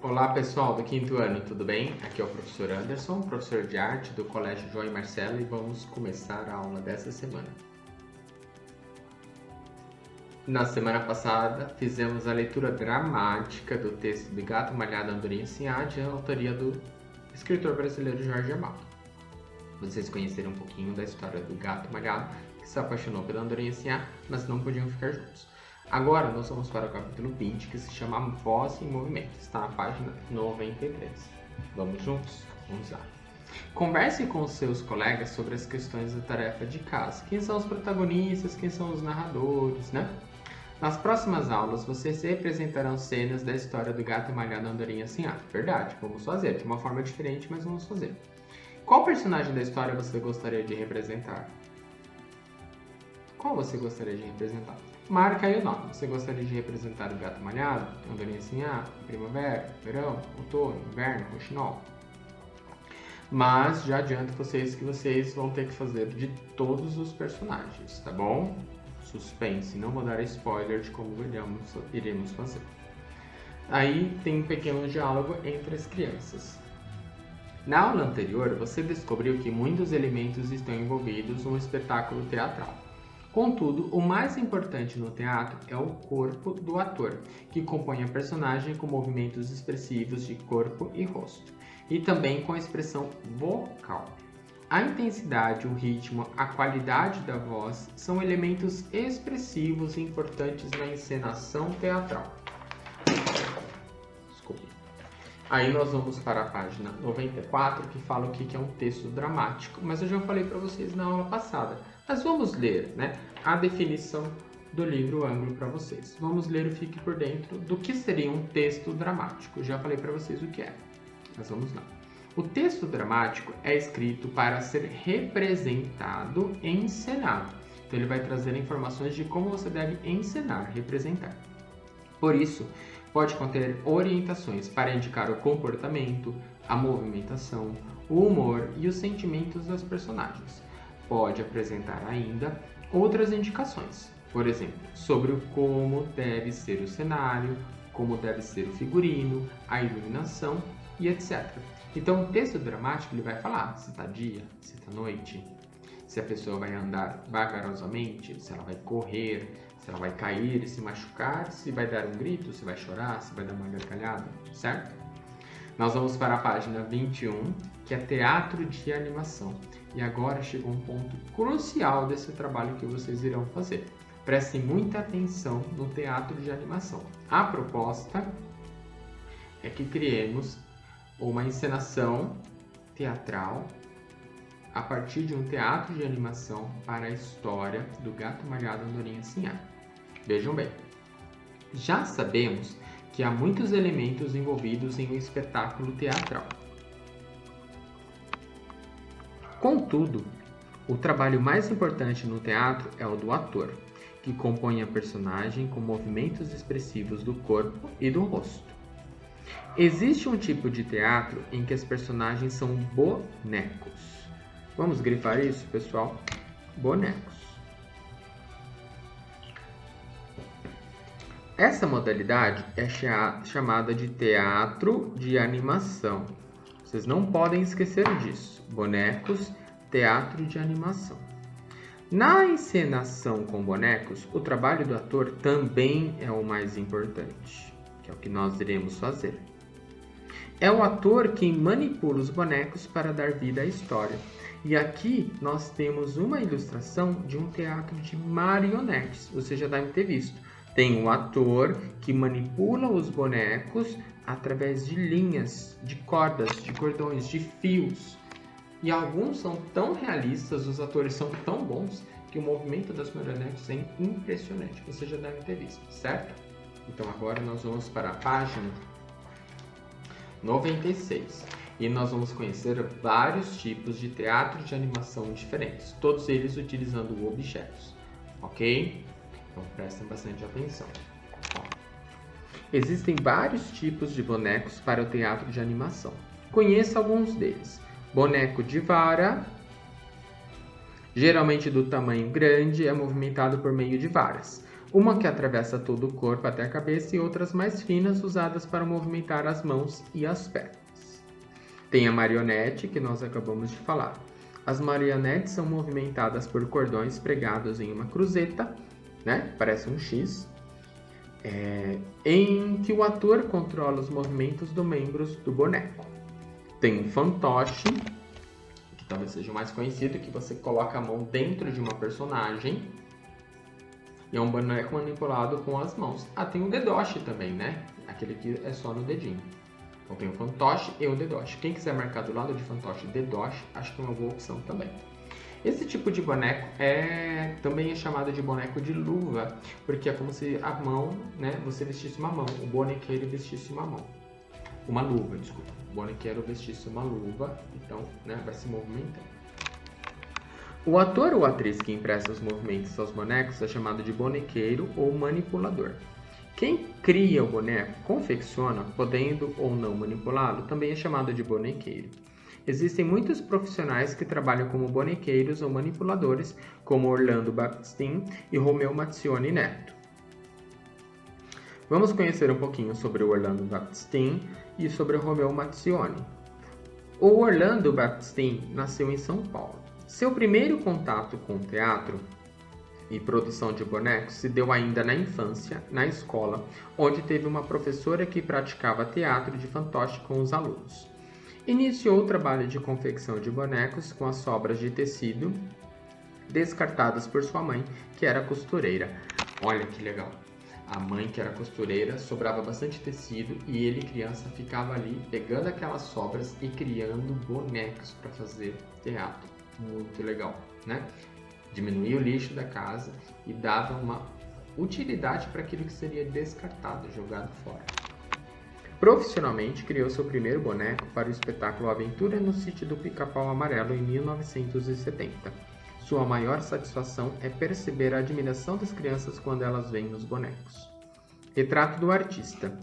Olá pessoal do quinto ano, tudo bem? Aqui é o professor Anderson, professor de arte do Colégio João e Marcelo, e vamos começar a aula dessa semana. Na semana passada fizemos a leitura dramática do texto de Gato Malhado Andorinha Sinhá, de autoria do escritor brasileiro Jorge Amado. Vocês conheceram um pouquinho da história do Gato Malhado, que se apaixonou pela Andorinha Sinhá, mas não podiam ficar juntos. Agora nós vamos para o capítulo 20, que se chama Voz em Movimento. Está na página 93. Vamos juntos? Vamos lá. Converse com os seus colegas sobre as questões da tarefa de casa. Quem são os protagonistas, quem são os narradores, né? Nas próximas aulas, vocês representarão cenas da história do Gato Malhado Andorinha Sinhá. Verdade, vamos fazer. De uma forma diferente, mas vamos fazer. Qual personagem da história você gostaria de representar? Qual você gostaria de representar? Marca aí o nome. Você gostaria de representar o Gato Malhado, Andorinha Sinhá, Primavera, Verão, Outono, Inverno, Rouxinol? Mas já adianto vocês que vocês vão ter que fazer de todos os personagens, tá bom? Suspense, não vou dar spoiler de como iremos fazer. Aí tem um pequeno diálogo entre as crianças. Na aula anterior, você descobriu que muitos elementos estão envolvidos num espetáculo teatral. Contudo, o mais importante no teatro é o corpo do ator, que compõe a personagem com movimentos expressivos de corpo e rosto, e também com a expressão vocal. A intensidade, o ritmo, a qualidade da voz são elementos expressivos e importantes na encenação teatral. Desculpe. Aí nós vamos para a página 94, que fala o que é um texto dramático, mas eu já falei para vocês na aula passada. Mas vamos ler, a definição do livro Ângulo para vocês. Vamos ler o Fique por Dentro do que seria um texto dramático. Já falei para vocês o que é, mas vamos lá. O texto dramático é escrito para ser representado e encenado. Então ele vai trazer informações de como você deve encenar, representar. Por isso, pode conter orientações para indicar o comportamento, a movimentação, o humor e os sentimentos das personagens. Pode apresentar ainda outras indicações, por exemplo, sobre como deve ser o cenário, como deve ser o figurino, a iluminação e etc. Então, o texto dramático ele vai falar se está dia, se está noite, se a pessoa vai andar vagarosamente, se ela vai correr, se ela vai cair e se machucar, se vai dar um grito, se vai chorar, se vai dar uma gargalhada, certo? Nós vamos para a página 21, que é teatro de animação. E agora chegou um ponto crucial desse trabalho que vocês irão fazer. Prestem muita atenção no teatro de animação. A proposta é que criemos uma encenação teatral a partir de um teatro de animação para a história do Gato Malhado Andorinha Sinhá. Vejam bem, já sabemos que há muitos elementos envolvidos em um espetáculo teatral. Contudo, o trabalho mais importante no teatro é o do ator, que compõe a personagem com movimentos expressivos do corpo e do rosto. Existe um tipo de teatro em que as personagens são bonecos. Vamos grifar isso, pessoal? Bonecos. Essa modalidade é chamada de teatro de animação. Vocês não podem esquecer disso. Bonecos, teatro de animação. Na encenação com bonecos, o trabalho do ator também é o mais importante, que é o que nós iremos fazer. É o ator quem manipula os bonecos para dar vida à história. E aqui nós temos uma ilustração de um teatro de marionetes, você já deve ter visto. Tem um ator que manipula os bonecos através de linhas, de cordas, de cordões, de fios. E alguns são tão realistas, os atores são tão bons, que o movimento das marionetes é impressionante. Você já deve ter visto, certo? Então agora nós vamos para a página 96. E nós vamos conhecer vários tipos de teatro de animação diferentes, todos eles utilizando objetos, ok? Então prestem bastante atenção. Existem vários tipos de bonecos para o teatro de animação. Conheça alguns deles. Boneco de vara, geralmente do tamanho grande, é movimentado por meio de varas. Uma que atravessa todo o corpo até a cabeça e outras mais finas usadas para movimentar as mãos e as pernas. Tem a marionete, que nós acabamos de falar. As marionetes são movimentadas por cordões pregados em uma cruzeta, né? Parece um X, em que o ator controla os movimentos dos membros do boneco. Tem um fantoche, que talvez seja o mais conhecido, que você coloca a mão dentro de uma personagem e é um boneco manipulado com as mãos. Tem o dedoche também, né? Aquele que é só no dedinho. Então tem o fantoche e o dedoche. Quem quiser marcar do lado de fantoche e dedoche, acho que é uma boa opção também. Esse tipo de boneco também é chamado de boneco de luva, porque é como se a mão, né, você vestisse uma mão, o bonequeiro vestisse uma mão. Uma luva, desculpa. O bonequeiro vestisse uma luva, então, né, vai se movimentando. O ator ou atriz que empresta os movimentos aos bonecos é chamado de bonequeiro ou manipulador. Quem cria o boneco, confecciona, podendo ou não manipulá-lo, também é chamado de bonequeiro. Existem muitos profissionais que trabalham como bonequeiros ou manipuladores, como Orlando Baptistin e Romeu Mazzioni Neto. Vamos conhecer um pouquinho sobre o Orlando Baptistin e sobre o Romeu Mazzioni. O Orlando Baptistin nasceu em São Paulo. Seu primeiro contato com o teatro e produção de bonecos se deu ainda na infância, na escola, onde teve uma professora que praticava teatro de fantoche com os alunos. Iniciou o trabalho de confecção de bonecos com as sobras de tecido descartadas por sua mãe, que era costureira. Olha que legal! A mãe, que era costureira, sobrava bastante tecido e ele, criança, ficava ali pegando aquelas sobras e criando bonecos para fazer teatro. Muito legal, né? Diminuía o lixo da casa e dava uma utilidade para aquilo que seria descartado, jogado fora. Profissionalmente, criou seu primeiro boneco para o espetáculo Aventura no Sítio do Pica-Pau Amarelo em 1970. Sua maior satisfação é perceber a admiração das crianças quando elas veem os bonecos. Retrato do artista.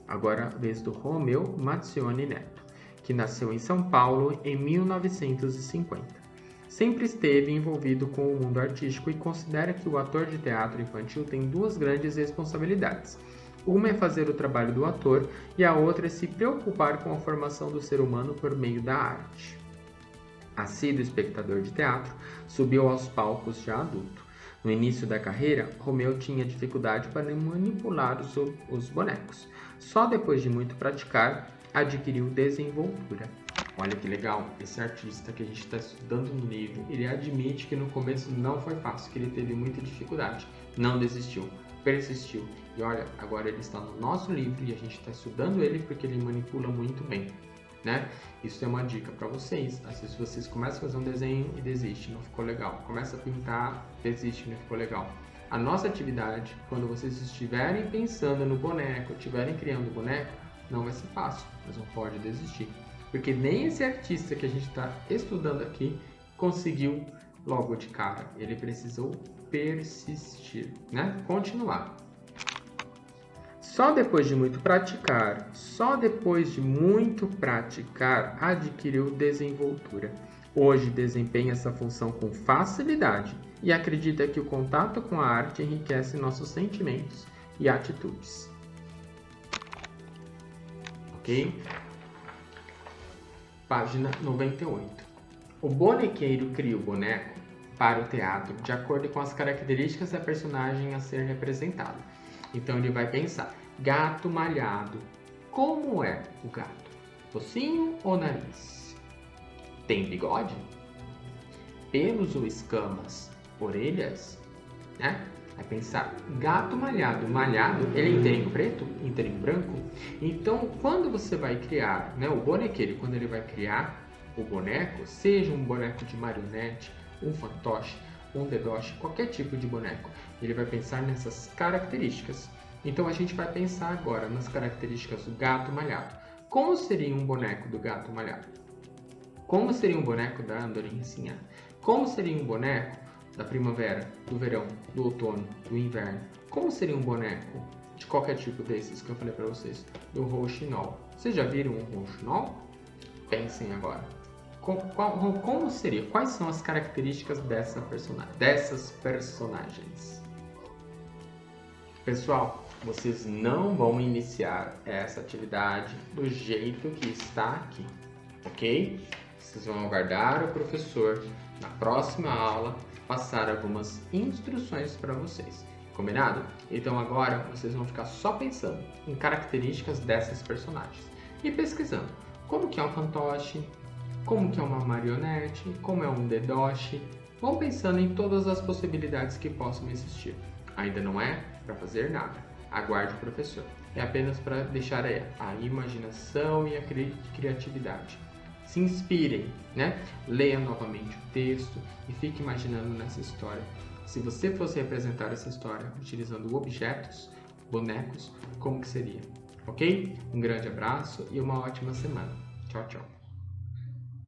Agora a vez do Romeu Mazzioni Neto, que nasceu em São Paulo em 1950. Sempre esteve envolvido com o mundo artístico e considera que o ator de teatro infantil tem duas grandes responsabilidades. Uma é fazer o trabalho do ator e a outra é se preocupar com a formação do ser humano por meio da arte. Assíduo espectador de teatro, subiu aos palcos já adulto. No início da carreira, Romeu tinha dificuldade para manipular os bonecos. Só depois de muito praticar, adquiriu desenvoltura. Olha que legal, esse artista que a gente está estudando no livro, ele admite que no começo não foi fácil, que ele teve muita dificuldade, não desistiu, persistiu. E olha, agora ele está no nosso livro e a gente está estudando ele porque ele manipula muito bem, né? Isso é uma dica para vocês. Às vezes vocês começam a fazer um desenho e desistem, não ficou legal. Começa a pintar, desiste, não ficou legal. A nossa atividade, quando vocês estiverem pensando no boneco, estiverem criando o boneco, não vai ser fácil, mas não pode desistir. Porque nem esse artista que a gente está estudando aqui conseguiu logo de cara. Ele precisou persistir, né? Continuar. Só depois de muito praticar, adquiriu desenvoltura. Hoje desempenha essa função com facilidade e acredita que o contato com a arte enriquece nossos sentimentos e atitudes. Ok? Página 98. O bonequeiro cria o boneco para o teatro de acordo com as características da personagem a ser representada. Então ele vai pensar: gato malhado. Como é o gato? Focinho ou nariz? Tem bigode? Pelos ou escamas? Orelhas? Né? Vai pensar: gato malhado. Malhado, ele é inteirinho preto? Inteirinho branco? Então, quando você vai criar, né, o bonequeiro, quando ele vai criar o boneco, seja um boneco de marionete, um fantoche, um dedoche, qualquer tipo de boneco, ele vai pensar nessas características. Então, a gente vai pensar agora nas características do gato malhado. Como seria um boneco do gato malhado? Como seria um boneco da andorinha cinhada? Como seria um boneco da primavera, do verão, do outono, do inverno? Como seria um boneco de qualquer tipo desses que eu falei para vocês? Do rouxinol. Vocês já viram um rouxinol? Pensem agora. Como seria? Quais são as características dessas personagens? Pessoal, vocês não vão iniciar essa atividade do jeito que está aqui, ok? Vocês vão aguardar o professor na próxima aula passar algumas instruções para vocês, combinado? Então agora vocês vão ficar só pensando em características dessas personagens e pesquisando como que é um fantoche, como que é uma marionete, como é um dedoche. Vão pensando em todas as possibilidades que possam existir. Ainda não é para fazer nada. Aguarde o professor. É apenas para deixar a imaginação e a criatividade. Se inspirem, né? Leia novamente o texto e fique imaginando nessa história. Se você fosse representar essa história utilizando objetos, bonecos, como que seria? Ok? Um grande abraço e uma ótima semana. Tchau, tchau.